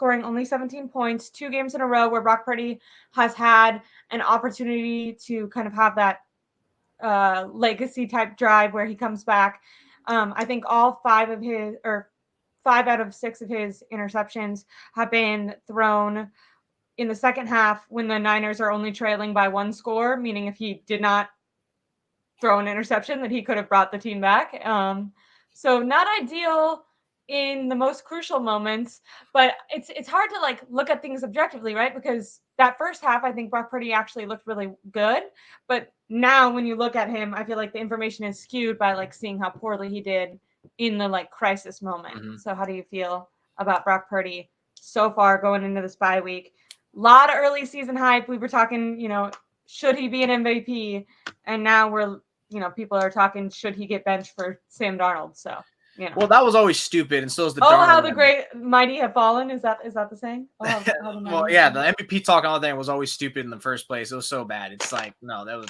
scoring only 17 points, 2 games in a row where Brock Purdy has had an opportunity to kind of have that legacy type drive where he comes back. I think all 5 out of 6 of his interceptions have been thrown in the second half when the Niners are only trailing by 1 score, meaning if he did not throw an interception that he could have brought the team back. So not ideal in the most crucial moments, but it's hard to like look at things objectively, right? Because that first half, I think Brock Purdy actually looked really good, but now when you look at him, I feel like the information is skewed by like seeing how poorly he did in the like crisis moment. Mm-hmm. So how do you feel about Brock Purdy so far going into this bye week? A lot of early season hype. We were talking, should he be an MVP? And now people are talking, should he get benched for Sam Darnold? So, Well, that was always stupid, and so is the Darnold how the great mighty have fallen. Is that the saying? Well, yeah, the MVP talk and all that was always stupid in the first place. It was so bad. It's like, no, those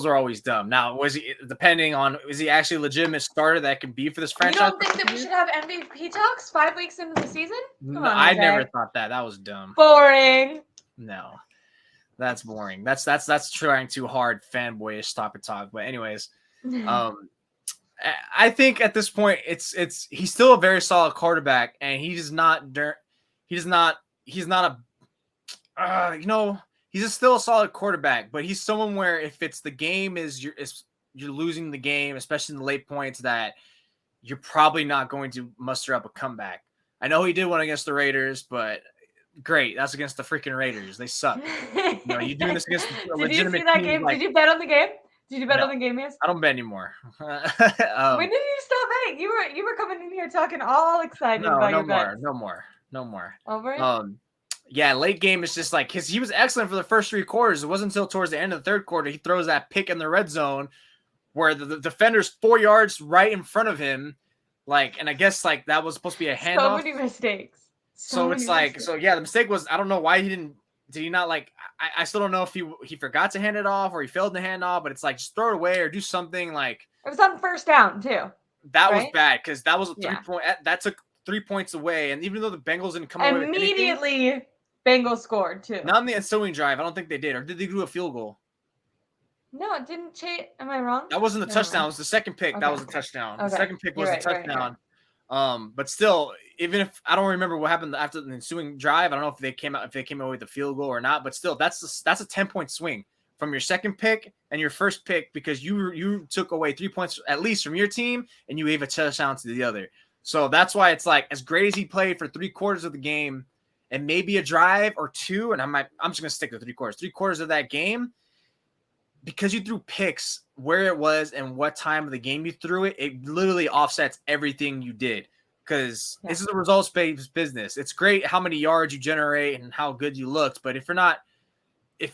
are always dumb. Now, was he actually a legitimate starter that could be for this franchise? You don't think that we should have MVP talks 5 weeks into the season? No, I never thought that. That was dumb. Boring. No. That's boring. That's trying too hard, fanboyish topic talk. But anyways, I think at this point he's still a very solid quarterback, and he's still a solid quarterback. But he's someone where if it's the game you're losing the game, especially in the late points, that you're probably not going to muster up a comeback. I know he did one against the Raiders, but. Great. That's against the freaking Raiders. They suck. You doing this against a legitimate team. Did you see that team? game? Did you bet on the game? Did you bet on the game, yes? I don't bet anymore. When did you stop betting? You were coming in here talking all excited about your bets. No more. Over it? Yeah, late game is just like he was excellent for the first 3 quarters. It wasn't until towards the end of the third quarter he throws that pick in the red zone where the defender's 4 yards right in front of him. And I guess that was supposed to be a handoff. So many mistakes. So it's the mistake was, I don't know why did he not I still don't know if he forgot to hand it off or he failed to hand off, but it's just throw it away or do something It was on first down too. That was bad because that was a 3-point, that took 3 points away. And even though the Bengals didn't come away with anything, immediately Bengals scored too. Not in the ensuing drive. I don't think they did. Or did they do a field goal? No, it didn't change. Am I wrong? That wasn't the touchdown. It was the second pick. Okay. That was a touchdown. Okay. The second pick was the touchdown. Right. But still, even if I don't remember what happened after the ensuing drive, I don't know if they came away with the field goal or not. But still, that's a 10-point swing from your second pick and your first pick because you took away 3 points at least from your team and you gave a touchdown to the other. So that's why it's as great as he played for 3 quarters of the game and maybe a drive or 2, and I'm just gonna stick to 3 quarters. 3 quarters of that game. Because you threw picks where it was and what time of the game you threw it, it literally offsets everything you did. Because this is a results-based business. It's great how many yards you generate and how good you looked, but if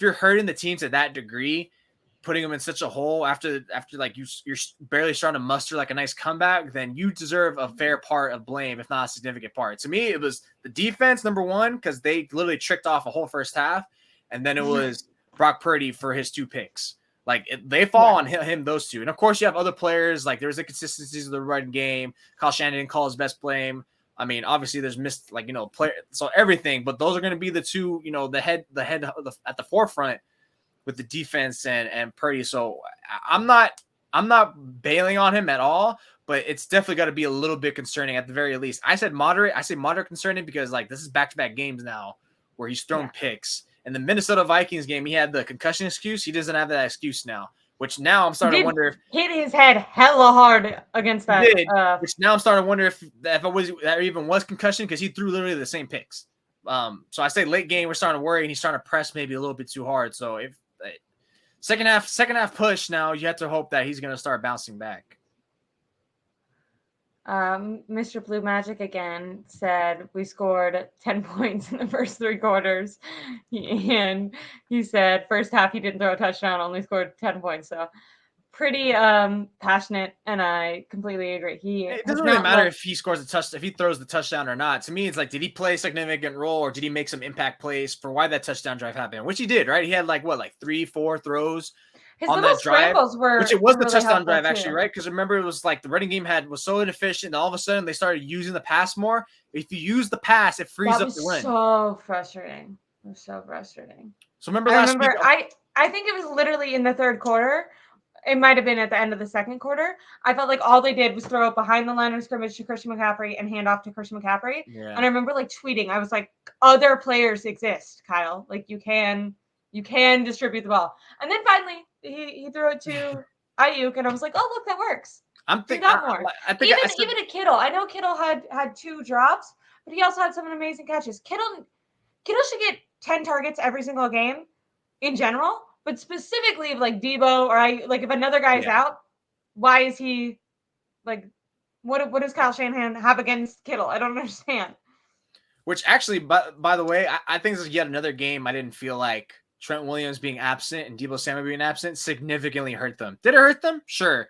you're hurting the team to that degree, putting them in such a hole after you're barely starting to muster a nice comeback, then you deserve a fair part of blame, if not a significant part. To me, it was the defense, number one, because they literally tricked off a whole first half, and then it was Brock Purdy for his 2 picks. They fall on him, those 2. And, of course, you have other players. There's inconsistencies of the running game. Kyle Shanahan didn't call his best blame. I mean, obviously, there's missed, player. So everything. But those are going to be the 2, the head at the forefront with the defense and Purdy. So I'm not bailing on him at all. But it's definitely got to be a little bit concerning at the very least. I say moderate concerning because, this is back-to-back games now where he's thrown picks. In the Minnesota Vikings game, he had the concussion excuse. He doesn't have that excuse now, which now I'm starting to wonder if hit his head hella hard against that. He did, which now I'm starting to wonder if that even was concussion because he threw literally the same picks. So I say late game, we're starting to worry, and he's starting to press maybe a little bit too hard. So if second half push, now you have to hope that he's going to start bouncing back. Mr. Blue Magic again said we scored 10 points in the first 3 quarters. And he said first half he didn't throw a touchdown, only scored 10 points. So pretty passionate, and I completely agree. It doesn't really matter if he scores a touchdown, if he throws the touchdown or not. To me, it's did he play a significant role or did he make some impact plays for why that touchdown drive happened? Which he did, right? He had 3-4 throws. His on little that drive, scrambles were, which it was the really touchdown drive too. actually, right? Because remember, it was like the running game was so inefficient, and all of a sudden they started using the pass more. If you use the pass, it frees up the run. So frustrating. It was so frustrating. So remember last week, I think it was literally in the third quarter. It might have been at the end of the second quarter. I felt like all they did was throw it behind the line of scrimmage to Christian McCaffrey and hand off to Christian McCaffrey. Yeah. And I remember like tweeting, I was like, other players exist, Kyle. Like you can distribute the ball. And then finally he threw it to Ayuk, and I was like, oh look, that works. I'm thinking more. Even a Kittle. I know Kittle had 2 drops, but he also had some amazing catches. Kittle should get 10 targets every single game in general. But specifically, like Debo or if another guy's out, why is he like? What does Kyle Shanahan have against Kittle? I don't understand. Which actually, by the way, I think this is yet another game I didn't feel like Trent Williams being absent and Debo Samuel being absent significantly hurt them. Did it hurt them? Sure.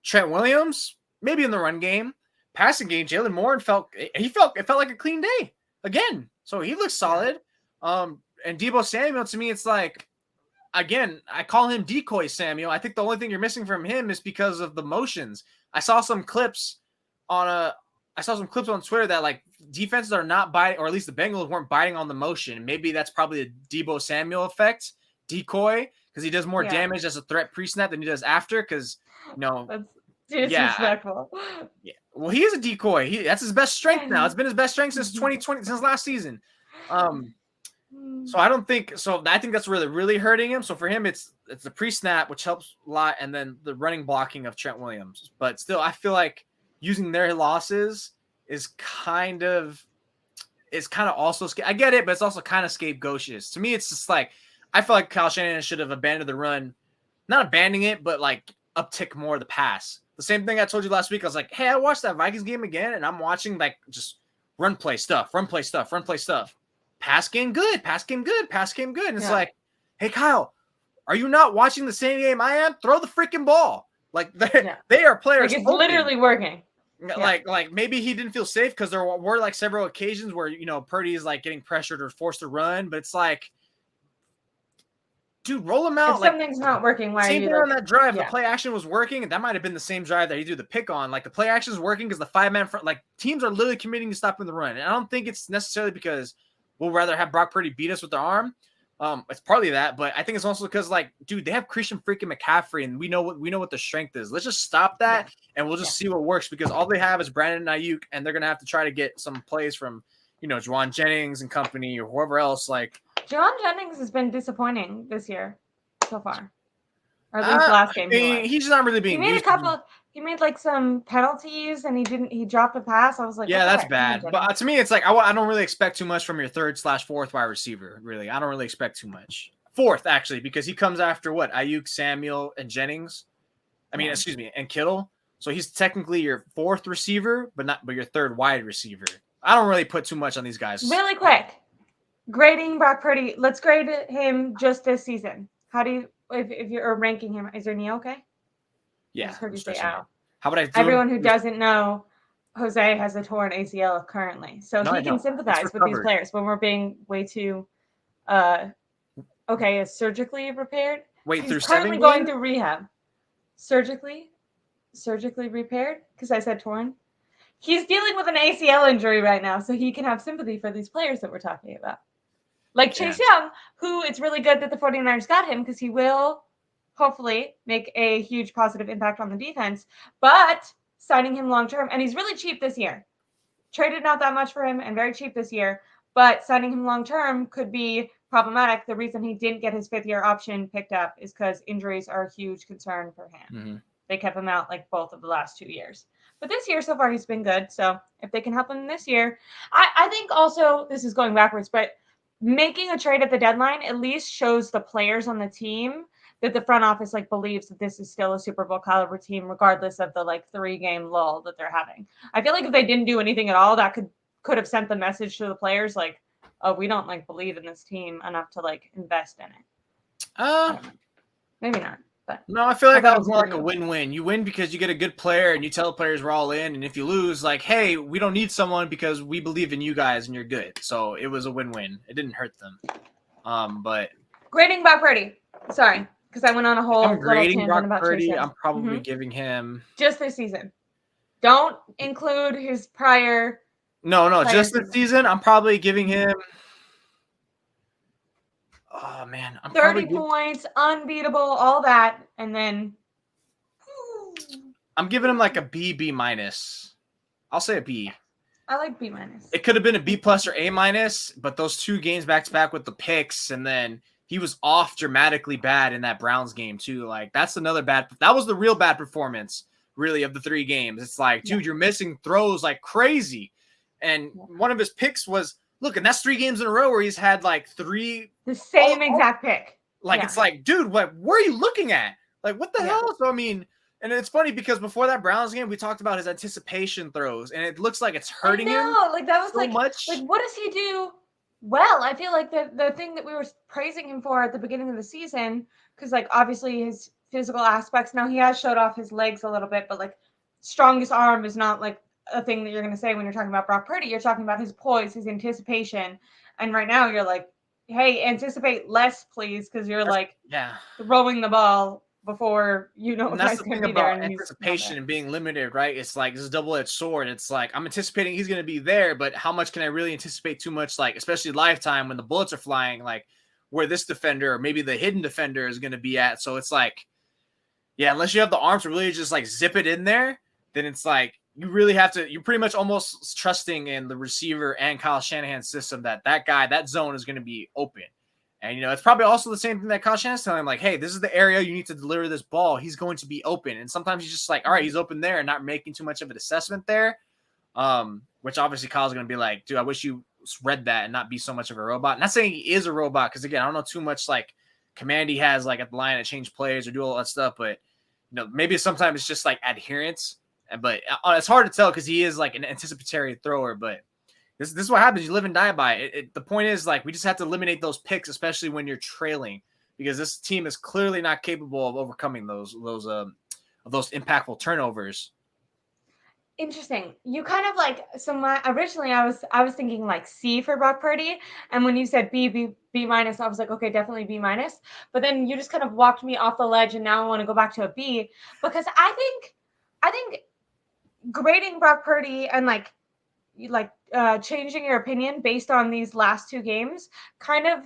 Trent Williams, maybe in the run game, passing game, Jalen Moore it felt like a clean day again. So he looks solid. And Debo Samuel, to me, it's like. Again, I call him decoy Samuel. I think the only thing you're missing from him is because of the motions. I saw some clips on Twitter that like defenses are not biting, or at least the Bengals weren't biting on the motion. Maybe that's probably the Debo Samuel effect, decoy, because he does more damage as a threat pre-snap than he does after. Because that's disrespectful. Yeah. Well, he is a decoy. That's his best strength now. It's been his best strength since 2020, since last season. So I think that's really, really hurting him. So for him, it's the pre-snap, which helps a lot, and then the running blocking of Trent Williams. But still, I feel like using their losses is kind of also, I get it, but it's also kind of scapegoatious. To me, it's just like, I feel like Kyle Shanahan should have abandoned the run, not abandoning it, but like uptick more the pass. The same thing I told you last week. I was like, hey, I watched that Vikings game again, and I'm watching like just run play stuff. Pass game good. And it's like, hey, Kyle, are you not watching the same game I am? Throw the freaking ball. Like they are players. Like it's literally working. Like maybe he didn't feel safe because there were like several occasions where, Purdy is like getting pressured or forced to run. But it's like, dude, roll him out. If something's not working, why same are you thing on that drive? The play action was working, and that might have been the same drive that he threw the pick on. Like the play action is working because the 5-man front, like teams are literally committing to stopping the run. And I don't think it's necessarily because we'll rather have Brock Purdy beat us with the arm. It's partly that, but I think it's also because, like, dude, they have Christian freaking McCaffrey, and we know what the strength is. Let's just stop that, and we'll just see what works, because all they have is Brandon Ayuk, and they're gonna have to try to get some plays from, Juwan Jennings and company or whoever else. Like, Juwan Jennings has been disappointing this year so far, or at least last game. He's not really being. He made like some penalties, and he dropped a pass. I was like, yeah, that's bad. But to me, it's like I don't really expect too much from your 3rd/4th wide receiver. Really, I don't really expect too much. 4th, actually, because he comes after what? Ayuk, Samuel, and Jennings. Excuse me, and Kittle. So he's technically your 4th receiver, but your 3rd wide receiver. I don't really put too much on these guys. Really quick, grading Brock Purdy. Let's grade him just this season. How do you, if you're ranking him? Is your knee okay? Yeah. I just heard you say ow. How would I do? Everyone who doesn't know, Jose has a torn ACL currently, so he can sympathize with these players when we're being way too, is surgically repaired. Wait, he's currently going through rehab. Surgically repaired, because I said torn. He's dealing with an ACL injury right now, so he can have sympathy for these players that we're talking about. Like Chase Young, who it's really good that the 49ers got him, because he will hopefully make a huge positive impact on the defense, but signing him long-term, and he's really cheap this year. Traded not that much for him and very cheap this year, but signing him long-term could be problematic. The reason he didn't get his 5th-year option picked up is because injuries are a huge concern for him. Mm-hmm. They kept him out like both of the last 2 years. But this year so far, he's been good. So if they can help him this year, I think also, this is going backwards, but making a trade at the deadline at least shows the players on the team that the front office believes that this is still a Super Bowl caliber team, regardless of the 3-game lull that they're having. I feel like if they didn't do anything at all, that could have sent the message to the players oh, we don't believe in this team enough to invest in it. Maybe not. But no, I feel like that was more like a win-win. You win because you get a good player and you tell the players we're all in, and if you lose, hey, we don't need someone because we believe in you guys and you're good. So it was a win-win. It didn't hurt them. But grading Brock Purdy. Sorry. because I went on a whole I'm grading little Brock tangent about Purdy. Chase Young. I'm probably giving him just this season. Don't include his prior. No, just this season. I'm probably giving him. Oh man, I'm 30 points, unbeatable, all that, and then I'm giving him like a B minus. I'll say a B. I like B minus. It could have been a B plus or A minus, but those 2 games back to back with the picks, and then he was off dramatically bad in that Browns game too. Like that's another bad. That was the real bad performance, really, of the 3 games. It's like, dude, you're missing throws like crazy, and one of his picks was look, and that's 3 games in a row where he's had like 3 the same exact pick. Like it's like, dude, what are you looking at? Like what the hell? So I mean. And it's funny because before that Browns game, we talked about his anticipation throws, and it looks like it's hurting him. Like that was so much. Like what does he do? Well, I feel like the thing that we were praising him for at the beginning of the season, because like obviously his physical aspects. Now he has showed off his legs a little bit, but like strongest arm is not like a thing that you're going to say when you're talking about Brock Purdy. You're talking about his poise, his anticipation, and right now you're like, hey, anticipate less, please, because you're throwing the ball before and that's the thing about anticipation and being limited, right? It's like this is a double-edged sword. It's like I'm anticipating he's going to be there, but how much can I really anticipate too much? Like especially lifetime when the bullets are flying, like where this defender or maybe the hidden defender is going to be at. So it's like, yeah, unless you have the arms to really just like zip it in there, then it's like you really have to. You're pretty much almost trusting in the receiver and Kyle Shanahan's system that guy, that zone is going to be open. And, it's probably also the same thing that Kyle Shanahan's telling him, like, hey, this is the area you need to deliver this ball. He's going to be open. And sometimes he's just like, all right, he's open there and not making too much of an assessment there, which obviously Kyle's going to be like, dude, I wish you read that and not be so much of a robot. Not saying he is a robot because, again, I don't know too much, like, command he has, like, at the line to change plays or do all that stuff. But, maybe sometimes it's just, like, adherence. But it's hard to tell because he is, like, an anticipatory thrower, but this is what happens. You live and die by it. The point is, like, we just have to eliminate those picks, especially when you're trailing, because this team is clearly not capable of overcoming those impactful turnovers. Interesting. You kind of like originally I was thinking like C for Brock Purdy, and when you said B minus, I was like, okay, definitely B minus. But then you just kind of walked me off the ledge, and now I want to go back to a B because I think grading Brock Purdy and changing your opinion based on these last 2 games kind of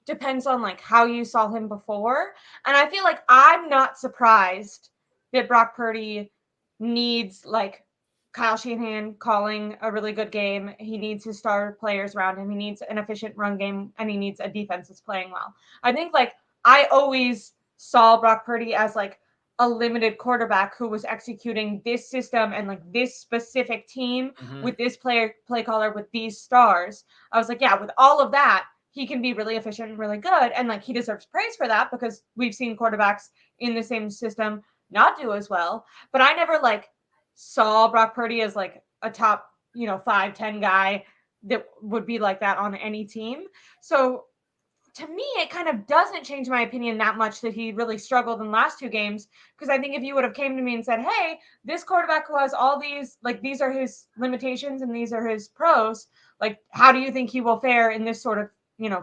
depends on like how you saw him before. And I feel like I'm not surprised that Brock Purdy needs like Kyle Shanahan calling a really good game. He needs his star players around him. He needs an efficient run game, and he needs a defense that's playing well. I think like I always saw Brock Purdy as like a limited quarterback who was executing this system and like this specific team with this play caller with these stars. I was like, yeah, with all of that, he can be really efficient and really good. And like he deserves praise for that because we've seen quarterbacks in the same system not do as well. But I never like saw Brock Purdy as like a top, 5-10 guy that would be like that on any team. So to me, it kind of doesn't change my opinion that much that he really struggled in the last 2 games. Because I think if you would have came to me and said, hey, this quarterback who has all these, like, these are his limitations and these are his pros, like, how do you think he will fare in this sort of,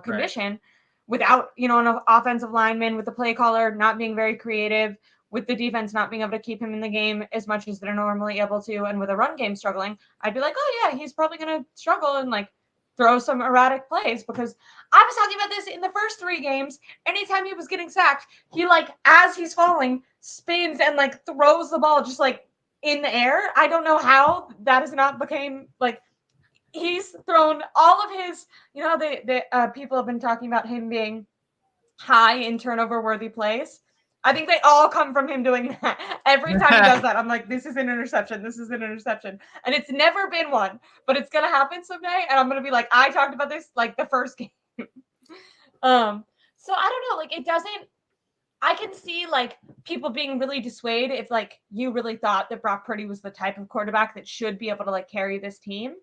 condition without, an offensive lineman, with the play caller not being very creative, with the defense not being able to keep him in the game as much as they're normally able to, and with a run game struggling, I'd be like, oh, yeah, he's probably going to struggle and, like, throw some erratic plays, because I was talking about this in the first 3 games. Anytime he was getting sacked, he like, as he's falling, spins and like throws the ball just like in the air. I don't know how that has not became like, he's thrown all of his, the people have been talking about him being high in turnover worthy plays. I think they all come from him doing that. Every time he does that, I'm like, this is an interception. This is an interception. And it's never been one, but it's going to happen someday. And I'm going to be like, I talked about this like the first game. So I don't know. Like I can see like people being really dissuaded if like you really thought that Brock Purdy was the type of quarterback that should be able to like carry this team.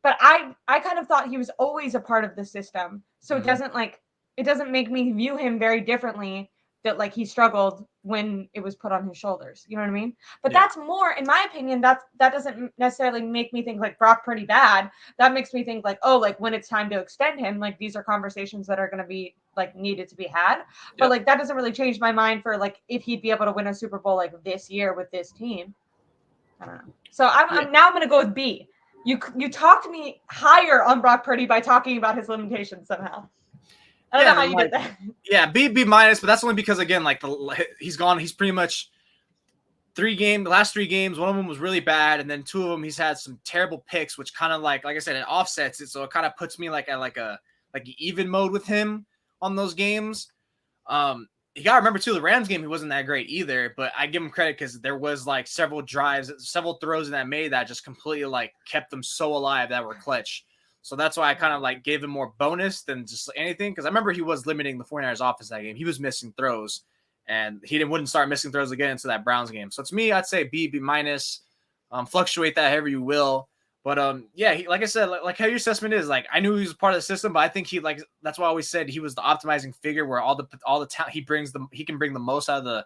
But I kind of thought he was always a part of the system. So it doesn't make me view him very differently that like he struggled when it was put on his shoulders. You know what I mean? But that's more, in my opinion, that doesn't necessarily make me think like Brock Purdy bad. That makes me think like, oh, like when it's time to extend him, like these are conversations that are going to be like needed to be had. But like that doesn't really change my mind for like if he'd be able to win a Super Bowl like this year with this team. I don't know. So I'm going to go with B. You talked me higher on Brock Purdy by talking about his limitations somehow. I don't know how you did that. Yeah, B minus, but that's only because again, like he's gone. He's pretty much the last 3 games. One of them was really bad, and then 2 of them he's had some terrible picks, which kind of like I said, it offsets it. So it kind of puts me like at like even mode with him on those games. You gotta remember too, the Rams game he wasn't that great either, but I give him credit because there was like several throws in that made that just completely like kept them so alive that were clutch. So that's why I kind of like gave him more bonus than just anything, because I remember he was limiting the 49ers offense that game. He was missing throws, and he wouldn't start missing throws again into that Browns game. So to me, I'd say B minus. Fluctuate that however you will. But like I said, like how your assessment is, like I knew he was part of the system, but I think he that's why I always said he was the optimizing figure where all the talent he can bring the most out of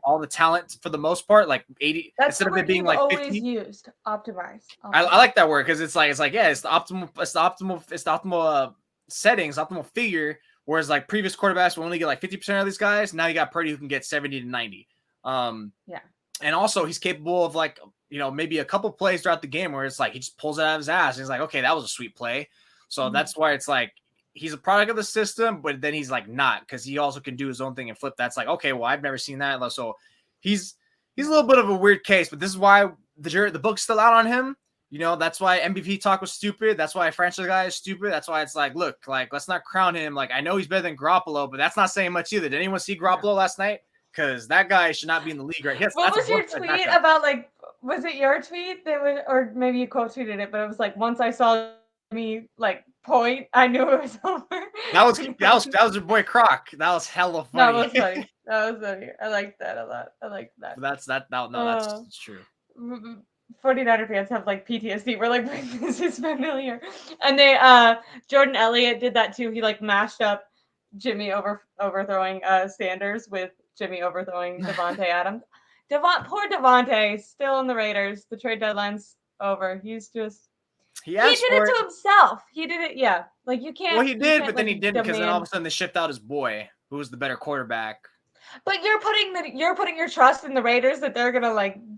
all the talent for the most part, like 80 instead of it being like 50. Always used optimize. I like that word because it's the optimal settings, optimal figure. Whereas like previous quarterbacks will only get like 50% of these guys. Now you got Purdy who can get 70 to 90. And also he's capable of like, maybe a couple plays throughout the game where it's like he just pulls it out of his ass and he's like, okay, that was a sweet play. So that's why it's like he's a product of the system, but then he's like not, because he also can do his own thing and flip. That's like, okay, well, I've never seen that. So he's a little bit of a weird case, but this is why the book's still out on him. That's why MVP talk was stupid. That's why franchise guy is stupid. That's why it's like, look, like let's not crown him. Like I know he's better than Garoppolo, but that's not saying much either. Did anyone see Garoppolo last night? Because that guy should not be in the league, right? What was your tweet about? Like, was it your tweet that was, or maybe you quote tweeted it? But it was like, once I saw me like point, I knew it was over. That was your boy Croc. That was hella funny. That was funny. I like that a lot. I like that. That's true. 49er fans have like PTSD. We're like, this is familiar. And they Jordan Elliott did that too. He like mashed up Jimmy overthrowing Sanders with Jimmy overthrowing Devontae Adams. Poor Devontae, still in the Raiders. The trade deadline's over. He's just he did it to himself. He did it, yeah. Like you can't. Well, he did, but then he didn't, because then all of a sudden they shipped out his boy, who was the better quarterback. But you're putting your trust in the Raiders that they're gonna like do